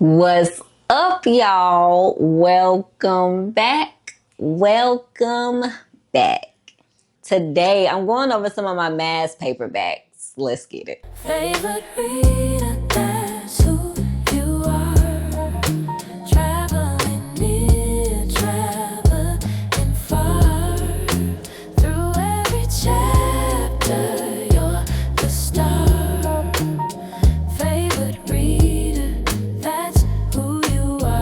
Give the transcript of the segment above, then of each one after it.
What's up, y'all? Welcome back. Welcome back. Today, I'm going over some of my mass paperbacks. Let's get it. Favorite reader, that's who you are. Traveling near, traveling far. Through every chapter, you're the star. Favorite reader, that's who you are.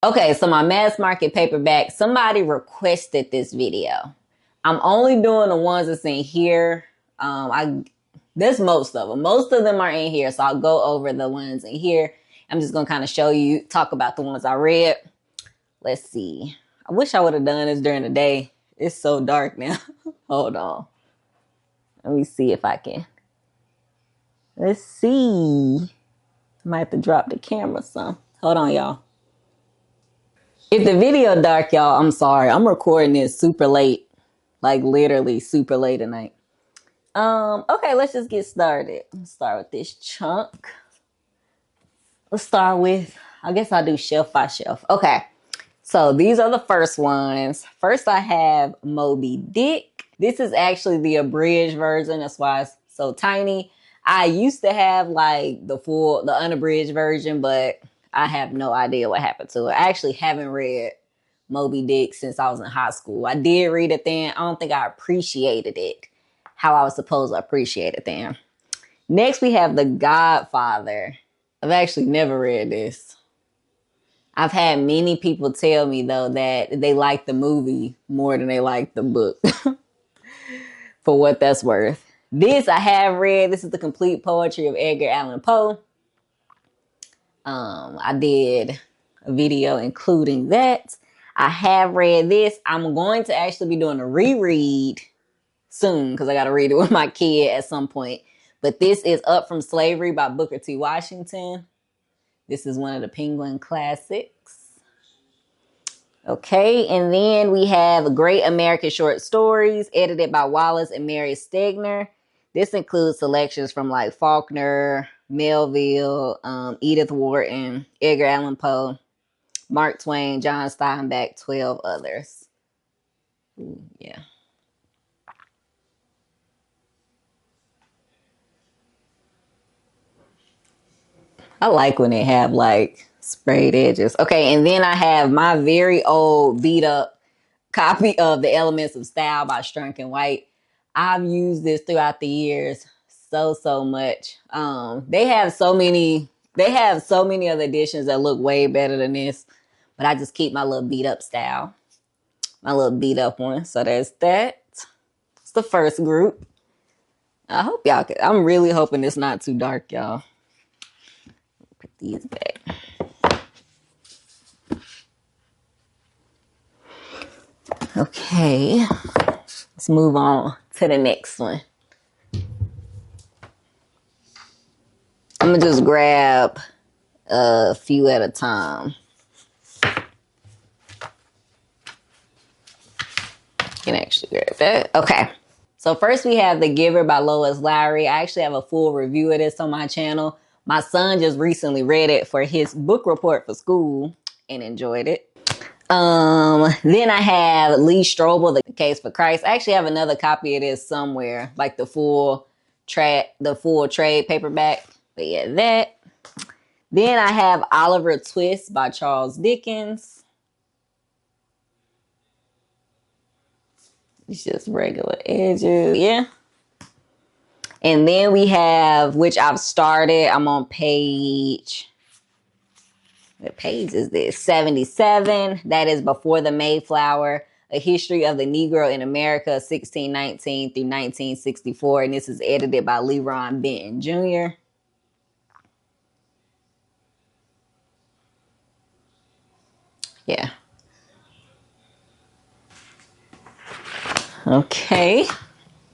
Okay, so my mass market paperback, somebody requested this video. I'm only doing the ones that's in here. There's most of them. Most of them are in here, so I'll go over the ones in here. I'm just gonna kind of show you, talk about the ones I read. Let's see. I wish I would have done this during the day. It's so dark now. Hold on. Let me see if I can. Let's see. I might have to drop the camera some. Hold on, y'all. If the video dark, y'all, I'm sorry. I'm recording this super late. Like literally super late at night. Okay, let's just get started. Let's start with this chunk. Let's start with, I guess I'll do shelf by shelf. Okay, so these are the first ones. First, I have Moby Dick. This is actually the abridged version. That's why it's so tiny. I used to have like the unabridged version, but I have no idea what happened to it. I actually haven't read Moby Dick since I was in high school. I did read it then. I don't think I appreciated it how I was supposed to appreciate it then. Next, we have The Godfather. I've actually never read this. I've had many people tell me, though, that they like the movie more than they like the book. For what that's worth. This I have read. This is the complete poetry of Edgar Allan Poe. I did a video including that. I have read this. I'm going to actually be doing a reread soon because I got to read it with my kid at some point. But this is Up From Slavery by Booker T. Washington. This is one of the Penguin classics. Okay, and then we have Great American Short Stories, edited by Wallace and Mary Stegner. This includes selections from like Faulkner, Melville, Edith Wharton, Edgar Allan Poe, Mark Twain, John Steinbeck, 12 others. Ooh, yeah. I like when they have like sprayed edges. Okay, and then I have my very old beat up copy of The Elements of Style by Strunk and White. I've used this throughout the years so much. They have so many other editions that look way better than this, but I just keep my little beat up style, my little beat up one. So there's that. It's the first group. I hope y'all can. I'm really hoping it's not too dark, y'all. Put these back. Okay, let's move on to the next one. I'm gonna just grab a few at a time. Can actually grab that. Okay. So first we have The Giver by Lois Lowry. I actually have a full review of this on my channel. My son just recently read it for his book report for school and enjoyed it. Then I have Lee Strobel, The Case for Christ. I actually have another copy of this somewhere, like the full trade paperback. But yeah, that. Then I have Oliver Twist by Charles Dickens. It's just regular edges. Yeah. And then we have, which I've started, I'm on page, what page is this? 77. That is Before the Mayflower, A History of the Negro in America, 1619 through 1964. And this is edited by Leron Benton Jr. Yeah. Okay.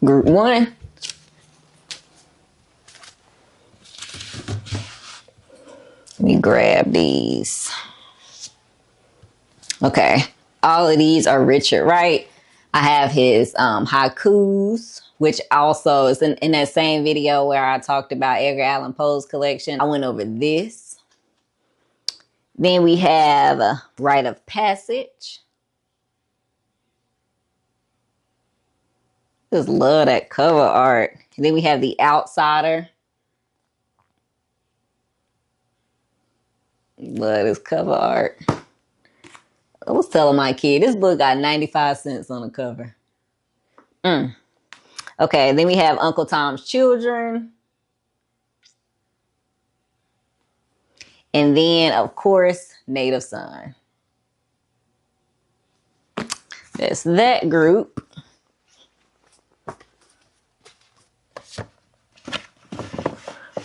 Group 1. Let me grab these. Okay. All of these are Richard Wright. I have his haikus, which also is in that same video where I talked about Edgar Allan Poe's collection. I went over this. Then we have a Rite of Passage. Just love that cover art. And then we have The Outsider. Love this cover art. I was telling my kid, this book got 95 cents on the cover. Okay, then we have Uncle Tom's Children. And then, of course, Native Son. That's that group.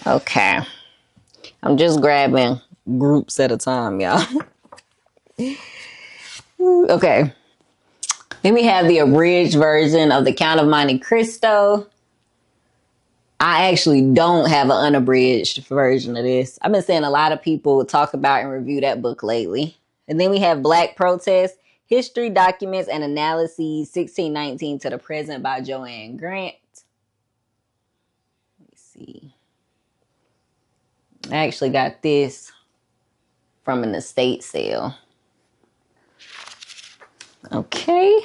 Okay. I'm just grabbing groups at a time, y'all. Okay. Then we have the abridged version of The Count of Monte Cristo. I actually don't have an unabridged version of this. I've been seeing a lot of people talk about and review that book lately. And then we have Black Protest, History, Documents, and Analyses, 1619 to the Present by Joanne Grant. Let me see. I actually got this from an estate sale. Okay.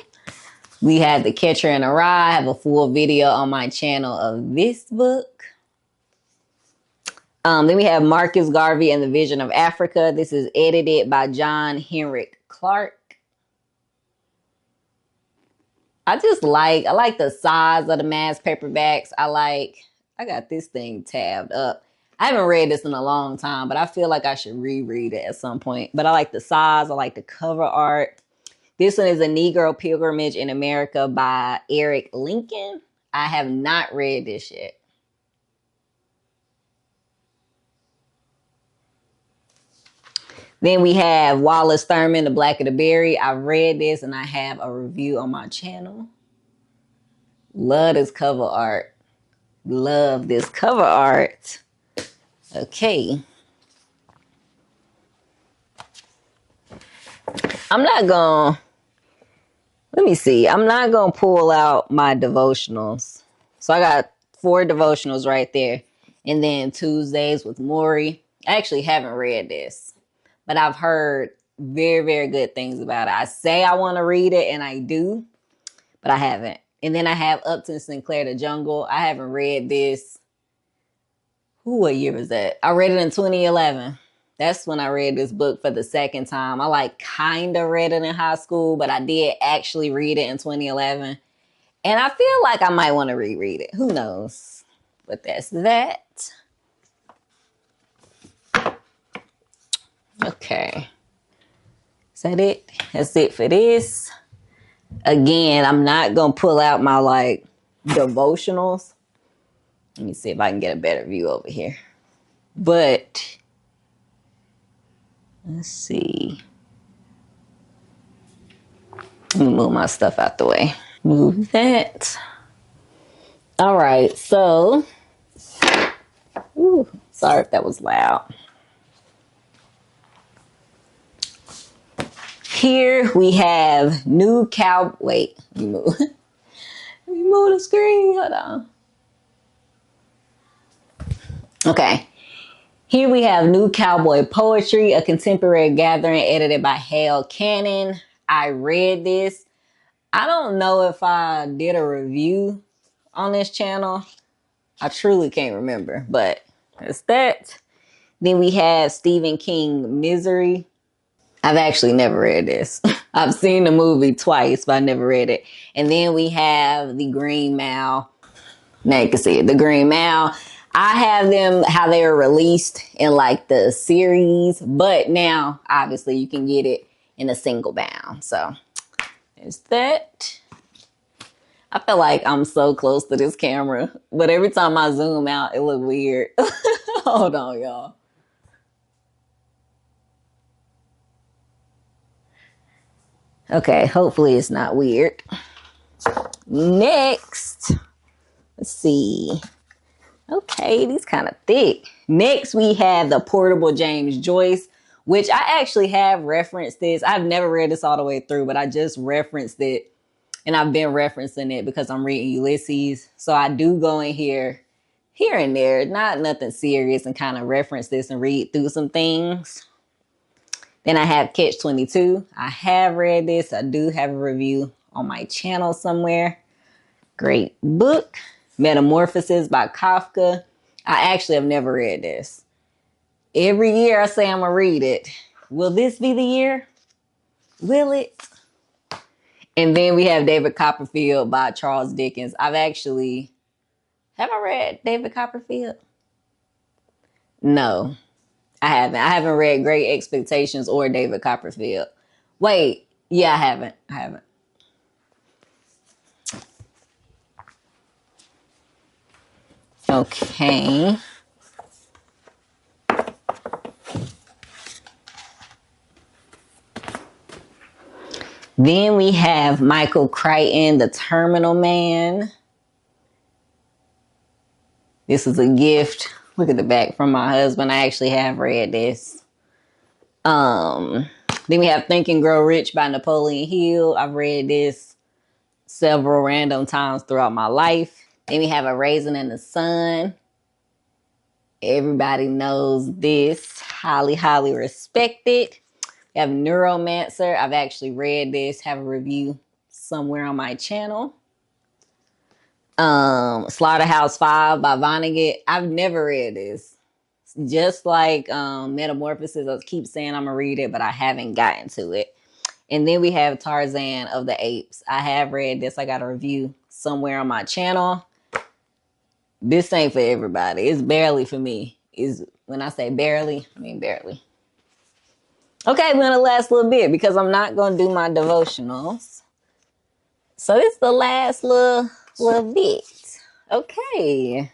We have The Catcher in the Rye. I have a full video on my channel of this book. Then we have Marcus Garvey and the Vision of Africa. This is edited by John Henrik Clark. I like the size of the mass paperbacks. I got this thing tabbed up. I haven't read this in a long time, but I feel like I should reread it at some point. But I like the size. I like the cover art. This one is A Negro Pilgrimage in America by Eric Lincoln. I have not read this yet. Then we have Wallace Thurman, The Black of the Berry. I read this and I have a review on my channel. Love this cover art. Love this cover art. Okay. Let me see. I'm not going to pull out my devotionals. So I got 4 devotionals right there. And then Tuesdays with Maury. I actually haven't read this, but I've heard very, very good things about it. I say I want to read it and I do, but I haven't. And then I have Upton Sinclair, The Jungle. I haven't read this. What year was that? I read it in 2011. That's when I read this book for the second time. I kind of read it in high school, but I did actually read it in 2011. And I feel like I might want to reread it. Who knows? But that's that. Okay. Is that it? That's it for this. Again, I'm not going to pull out my devotionals. Let me see if I can get a better view over here. But let's see. Let me move my stuff out the way. Move that. All right, so, sorry if that was loud. Here we have new cow. Wait, let me move. Let me move the screen. Hold on. Okay. Here we have New Cowboy Poetry, a contemporary gathering edited by Hale Cannon. I read this. I don't know if I did a review on this channel. I truly can't remember, but that's that. Then we have Stephen King, Misery. I've actually never read this. I've seen the movie twice, but I never read it. And then we have The Green Mile. Now you can see it, The Green Mile. I have them how they were released in the series, but now obviously you can get it in a single bound. So there's that. I feel like I'm so close to this camera, but every time I zoom out, it looks weird. Hold on, y'all. Okay, hopefully it's not weird. Next, let's see. Okay, these kind of thick. Next, we have The Portable James Joyce, which I actually have referenced this. I've never read this all the way through, but I just referenced it. And I've been referencing it because I'm reading Ulysses. So I do go in here and there, not nothing serious, and kind of reference this and read through some things. Then I have Catch 22. I have read this. I do have a review on my channel somewhere. Great book. Metamorphosis by Kafka. I actually have never read this. Every year I say I'm going to read it. Will this be the year? Will it? And then we have David Copperfield by Charles Dickens. Have I read David Copperfield? No, I haven't. I haven't read Great Expectations or David Copperfield. Wait, yeah, I haven't. Okay. Then we have Michael Crichton, The Terminal Man. This is a gift. Look at the back from my husband. I actually have read this. Then we have Think and Grow Rich by Napoleon Hill. I've read this several random times throughout my life. Then we have A Raisin in the Sun. Everybody knows this. Highly, highly respected. We have Neuromancer. I've actually read this. Have a review somewhere on my channel. Slaughterhouse 5 by Vonnegut. I've never read this. Just like Metamorphosis, I keep saying I'm going to read it, but I haven't gotten to it. And then we have Tarzan of the Apes. I have read this. I got a review somewhere on my channel. This ain't for everybody. It's barely for me. When I say barely, I mean barely. Okay, we're going to last a little bit because I'm not going to do my devotionals. So this is the last little bit. Okay.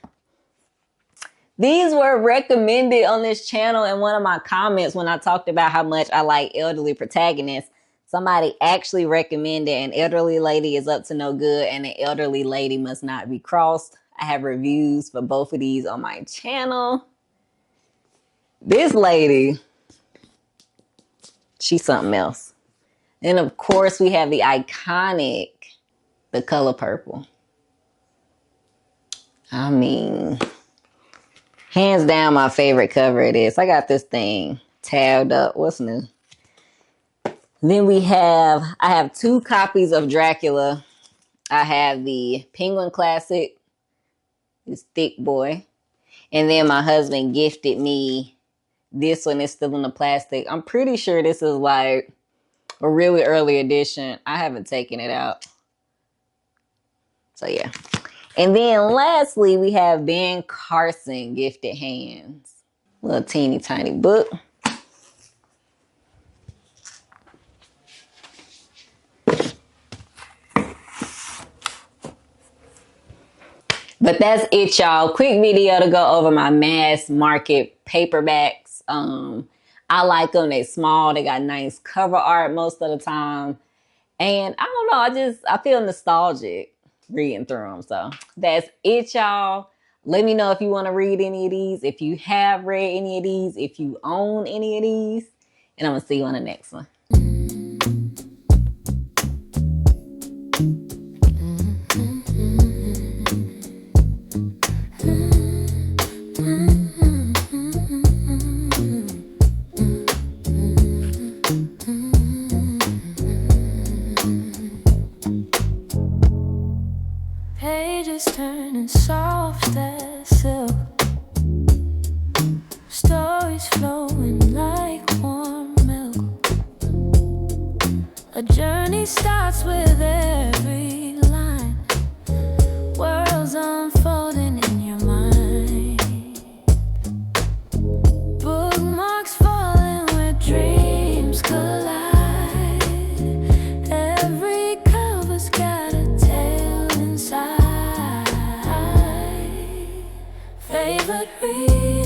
These were recommended on this channel in one of my comments when I talked about how much I like elderly protagonists. Somebody actually recommended An Elderly Lady is Up to No Good and An Elderly Lady Must Not Be Crossed. I have reviews for both of these on my channel. This lady, she's something else. Then, of course, we have the iconic The Color Purple. I mean, hands down my favorite cover it is. I got this thing tabbed up. What's new? Then I have 2 copies of Dracula. I have the Penguin Classic, this thick boy. And then my husband gifted me this one. It's still in the plastic. I'm pretty sure this is like a really early edition. I haven't taken it out. So yeah. And then lastly, we have Ben Carson, Gifted Hands. Little teeny tiny book. But that's it, y'all. Quick video to go over my mass market paperbacks. I like them. They small. They got nice cover art most of the time. And I don't know. I feel nostalgic reading through them. So that's it, y'all. Let me know if you want to read any of these. If you have read any of these. If you own any of these. And I'm going to see you on the next one. Pages turning soft as silk, stories flowing like warm milk. A journey starts with every line, worlds unfolding in your mind. Bookmarks falling where dreams collide. Every cover's got a tale inside. Favorite read